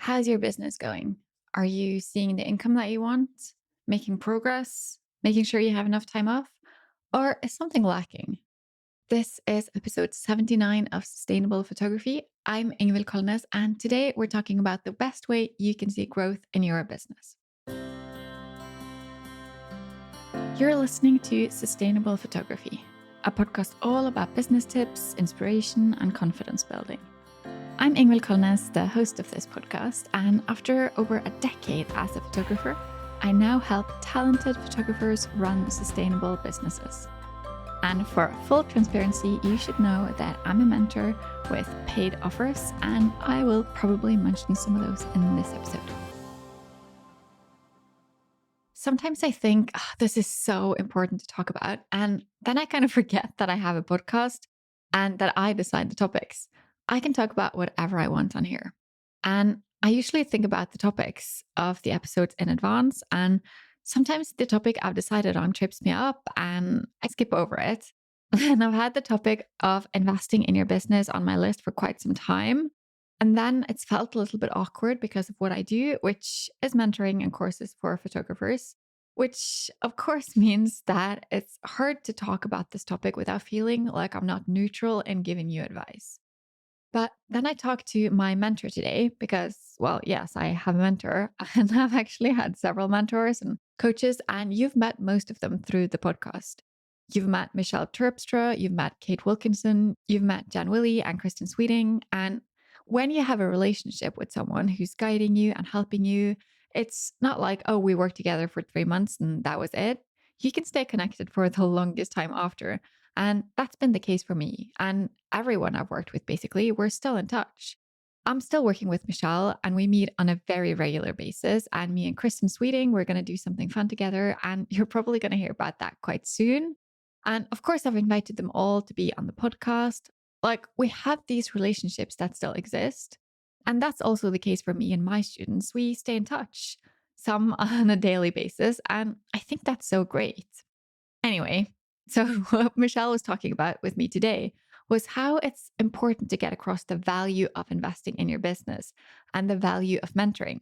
How's your business going? Are you seeing the income that you want? Making progress? Making sure you have enough time off? Or is something lacking? This is episode 79 of Sustainable Photography. I'm Ingvild Kolnes, and today we're talking about the best way you can see growth in your business. You're listening to Sustainable Photography, a podcast all about business tips, inspiration, and confidence building. I'm Ingvild Kolnes, the host of this podcast, and after over a decade as a photographer, I now help talented photographers run sustainable businesses. And for full transparency, you should know that I'm a mentor with paid offers, and I will probably mention some of those in this episode. Sometimes I think, this is so important to talk about, and then I kind of forget that I have a podcast and that I decide the topics. I can talk about whatever I want on here. And I usually think about the topics of the episodes in advance. And sometimes the topic I've decided on trips me up and I skip over it. And I've had the topic of investing in your business on my list for quite some time. And then it's felt a little bit awkward because of what I do, which is mentoring and courses for photographers, which of course means that it's hard to talk about this topic without feeling like I'm not neutral in giving you advice. But then I talked to my mentor today because, well, yes, I have a mentor and I've actually had several mentors and coaches, and you've met most of them through the podcast. You've met Michelle Terpstra, you've met Kate Wilkinson, you've met Jan Willie and Kristen Sweeting. And when you have a relationship with someone who's guiding you and helping you, it's not like, oh, we worked together for 3 months and that was it. You can stay connected for the longest time after. And that's been the case for me. And everyone I've worked with, basically, we're still in touch. I'm still working with Michelle and we meet on a very regular basis. And me and Kristen Sweeting, we're going to do something fun together. And you're probably going to hear about that quite soon. And of course, I've invited them all to be on the podcast. Like, we have these relationships that still exist. And that's also the case for me and my students. We stay in touch, some on a daily basis. And I think that's so great. Anyway, so what Michelle was talking about with me today was how it's important to get across the value of investing in your business and the value of mentoring.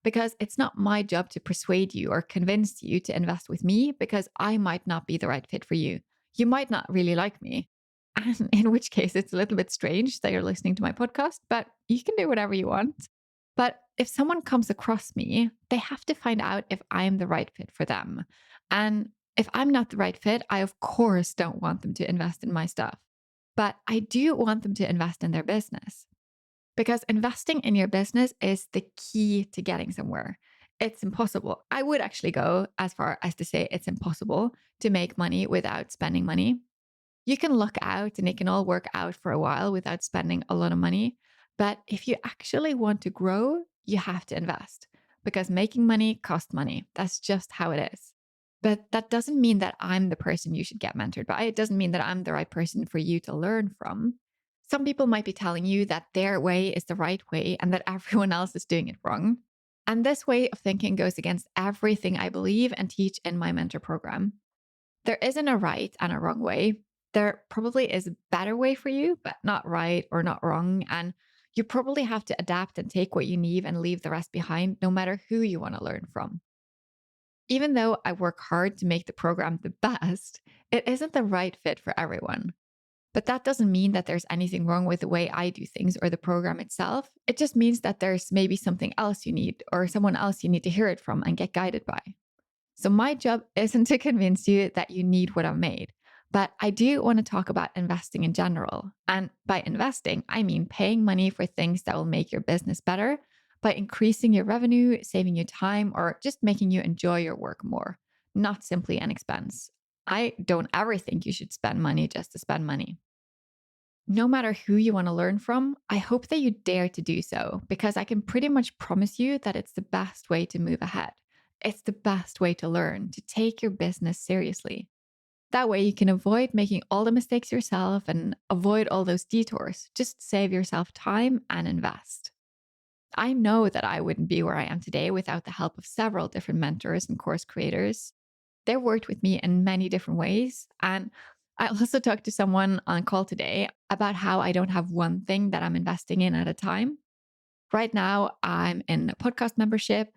Because it's not my job to persuade you or convince you to invest with me because I might not be the right fit for you. You might not really like me. And in which case, it's a little bit strange that you're listening to my podcast, but you can do whatever you want. But if someone comes across me, they have to find out if I'm the right fit for them. And if I'm not the right fit, I of course don't want them to invest in my stuff. But I do want them to invest in their business because investing in your business is the key to getting somewhere. It's impossible. I would actually go as far as to say it's impossible to make money without spending money. You can luck out and it can all work out for a while without spending a lot of money. But if you actually want to grow, you have to invest because making money costs money. That's just how it is. But that doesn't mean that I'm the person you should get mentored by. It doesn't mean that I'm the right person for you to learn from. Some people might be telling you that their way is the right way and that everyone else is doing it wrong. And this way of thinking goes against everything I believe and teach in my mentor program. There isn't a right and a wrong way. There probably is a better way for you, but not right or not wrong. And you probably have to adapt and take what you need and leave the rest behind, no matter who you want to learn from. Even though I work hard to make the program the best, it isn't the right fit for everyone. But that doesn't mean that there's anything wrong with the way I do things or the program itself. It just means that there's maybe something else you need or someone else you need to hear it from and get guided by. So my job isn't to convince you that you need what I've made, but I do want to talk about investing in general. And by investing, I mean paying money for things that will make your business better by increasing your revenue, saving you time, or just making you enjoy your work more, not simply an expense. I don't ever think you should spend money just to spend money. No matter who you want to learn from, I hope that you dare to do so because I can pretty much promise you that it's the best way to move ahead. It's the best way to learn, to take your business seriously. That way, you can avoid making all the mistakes yourself and avoid all those detours. Just save yourself time and invest. I know that I wouldn't be where I am today without the help of several different mentors and course creators. They've worked with me in many different ways. And I also talked to someone on a call today about how I don't have one thing that I'm investing in at a time. right now, I'm in a podcast membership.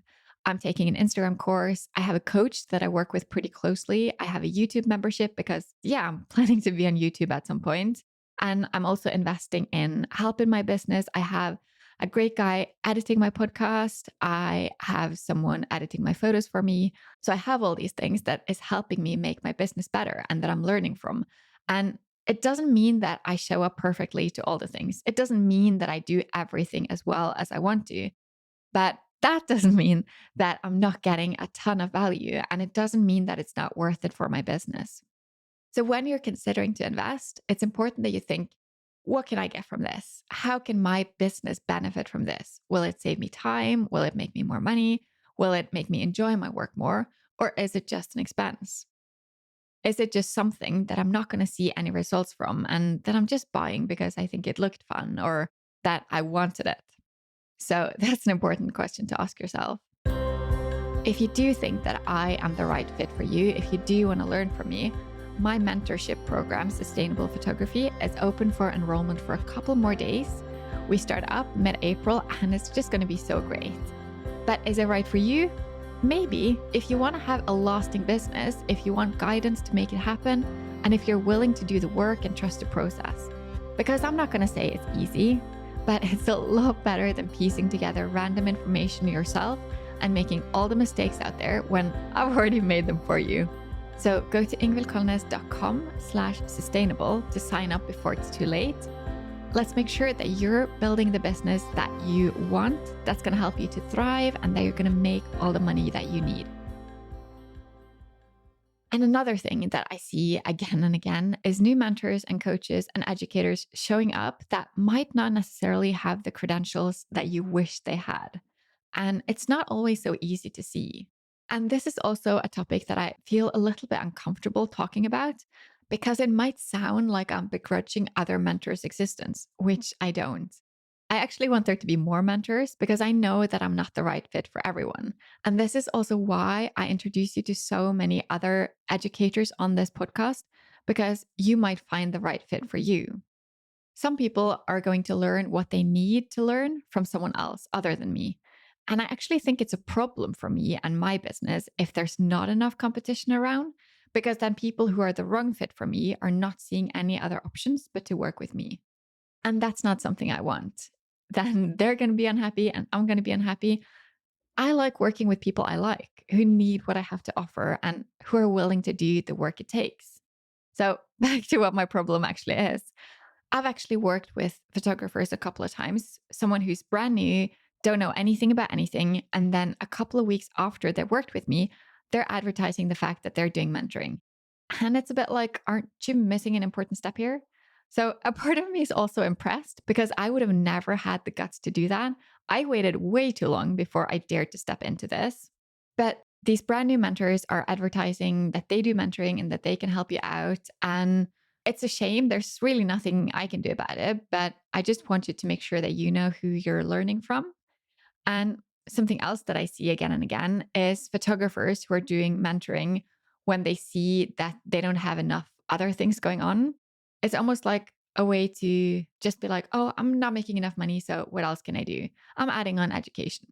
I'm taking an Instagram course. I have a coach that I work with pretty closely. I have a YouTube membership because, yeah, I'm planning to be on YouTube at some point. And I'm also investing in help in my business. I have a great guy editing my podcast. I have someone editing my photos for me. So I have all these things that is helping me make my business better and that I'm learning from. And it doesn't mean that I show up perfectly to all the things. It doesn't mean that I do everything as well as I want to. But that doesn't mean that I'm not getting a ton of value. And it doesn't mean that it's not worth it for my business. So when you're considering to invest, it's important that you think, what can I get from this? How can my business benefit from this? Will it save me time? Will it make me more money? Will it make me enjoy my work more? Or is it just an expense? Is it just something that I'm not going to see any results from and that I'm just buying because I think it looked fun or that I wanted it? So that's an important question to ask yourself. If you do think that I am the right fit for you, if you do want to learn from me, my mentorship program, Sustainable Photography, is open for enrollment for a couple more days. We start up mid-April and it's just going to be so great. But is it right for you? Maybe. If you want to have a lasting business, if you want guidance to make it happen, and if you're willing to do the work and trust the process. Because I'm not going to say it's easy, but it's a lot better than piecing together random information yourself and making all the mistakes out there when I've already made them for you. So go to ingvildkolnes.com/sustainable to sign up before it's too late. Let's make sure that you're building the business that you want, that's going to help you to thrive, and that you're going to make all the money that you need. And another thing that I see again and again is new mentors and coaches and educators showing up that might not necessarily have the credentials that you wish they had. And it's not always so easy to see. And this is also a topic that I feel a little bit uncomfortable talking about because it might sound like I'm begrudging other mentors' existence, which I don't. I actually want there to be more mentors because I know that I'm not the right fit for everyone. And this is also why I introduce you to so many other educators on this podcast, because you might find the right fit for you. Some people are going to learn what they need to learn from someone else other than me. And I actually think it's a problem for me and my business if there's not enough competition around, because then people who are the wrong fit for me are not seeing any other options but to work with me. And that's not something I want. Then they're going to be unhappy and I'm going to be unhappy. I like working with people I like, who need what I have to offer and who are willing to do the work it takes. So back to what my problem actually is. I've actually worked with photographers a couple of times, someone who's brand new, don't know anything about anything. And then a couple of weeks after they worked with me, they're advertising the fact that they're doing mentoring. And it's a bit like, aren't you missing an important step here? So a part of me is also impressed because I would have never had the guts to do that. I waited way too long before I dared to step into this. But these brand new mentors are advertising that they do mentoring and that they can help you out. And it's a shame. There's really nothing I can do about it. But I just want you to make sure that you know who you're learning from. And something else that I see again and again is photographers who are doing mentoring when they see that they don't have enough other things going on. It's almost like a way to just be like, oh, I'm not making enough money. So what else can I do? I'm adding on education.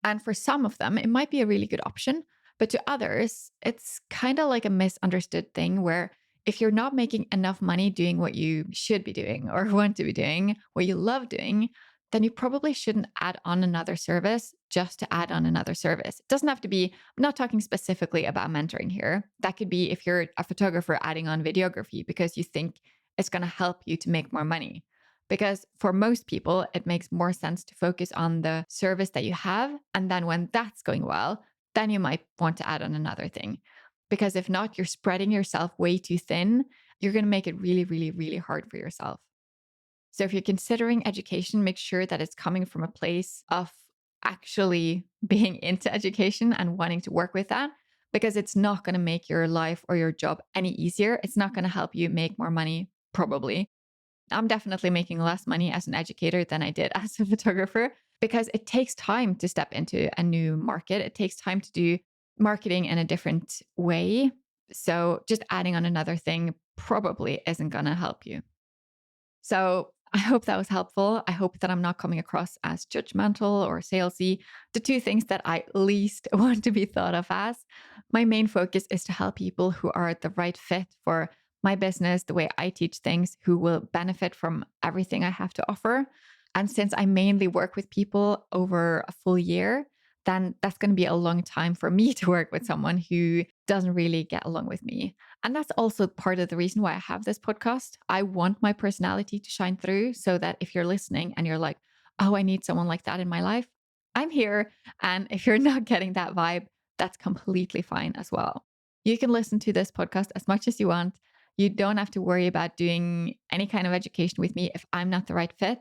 And for some of them, it might be a really good option. But to others, it's kind of like a misunderstood thing where if you're not making enough money doing what you should be doing or want to be doing, what you love doing, then you probably shouldn't add on another service just to add on another service. It doesn't have to be, I'm not talking specifically about mentoring here. That could be if you're a photographer adding on videography because you think it's going to help you to make more money. Because for most people, it makes more sense to focus on the service that you have. And then when that's going well, then you might want to add on another thing. Because if not, you're spreading yourself way too thin. You're going to make it really, really, really hard for yourself. So if you're considering education, make sure that it's coming from a place of actually being into education and wanting to work with that, because it's not going to make your life or your job any easier. It's not going to help you make more money, probably. I'm definitely making less money as an educator than I did as a photographer because it takes time to step into a new market. It takes time to do marketing in a different way. So just adding on another thing probably isn't going to help you. So I hope that was helpful. I hope that I'm not coming across as judgmental or salesy, the two things that I least want to be thought of as. My main focus is to help people who are the right fit for my business, the way I teach things, who will benefit from everything I have to offer. And since I mainly work with people over a full year, then that's going to be a long time for me to work with someone who doesn't really get along with me. And that's also part of the reason why I have this podcast. I want my personality to shine through so that if you're listening and you're like, oh, I need someone like that in my life, I'm here. And if you're not getting that vibe, that's completely fine as well. You can listen to this podcast as much as you want. You don't have to worry about doing any kind of education with me if I'm not the right fit.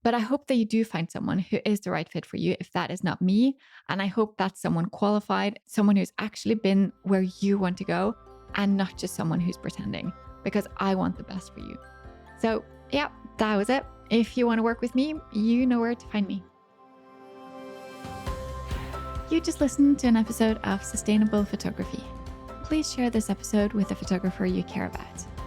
But I hope that you do find someone who is the right fit for you if that is not me. And I hope that's someone qualified, someone who's actually been where you want to go and not just someone who's pretending, because I want the best for you. So, yeah, that was it. If you want to work with me, you know where to find me. You just listened to an episode of Sustainable Photography. Please share this episode with a photographer you care about.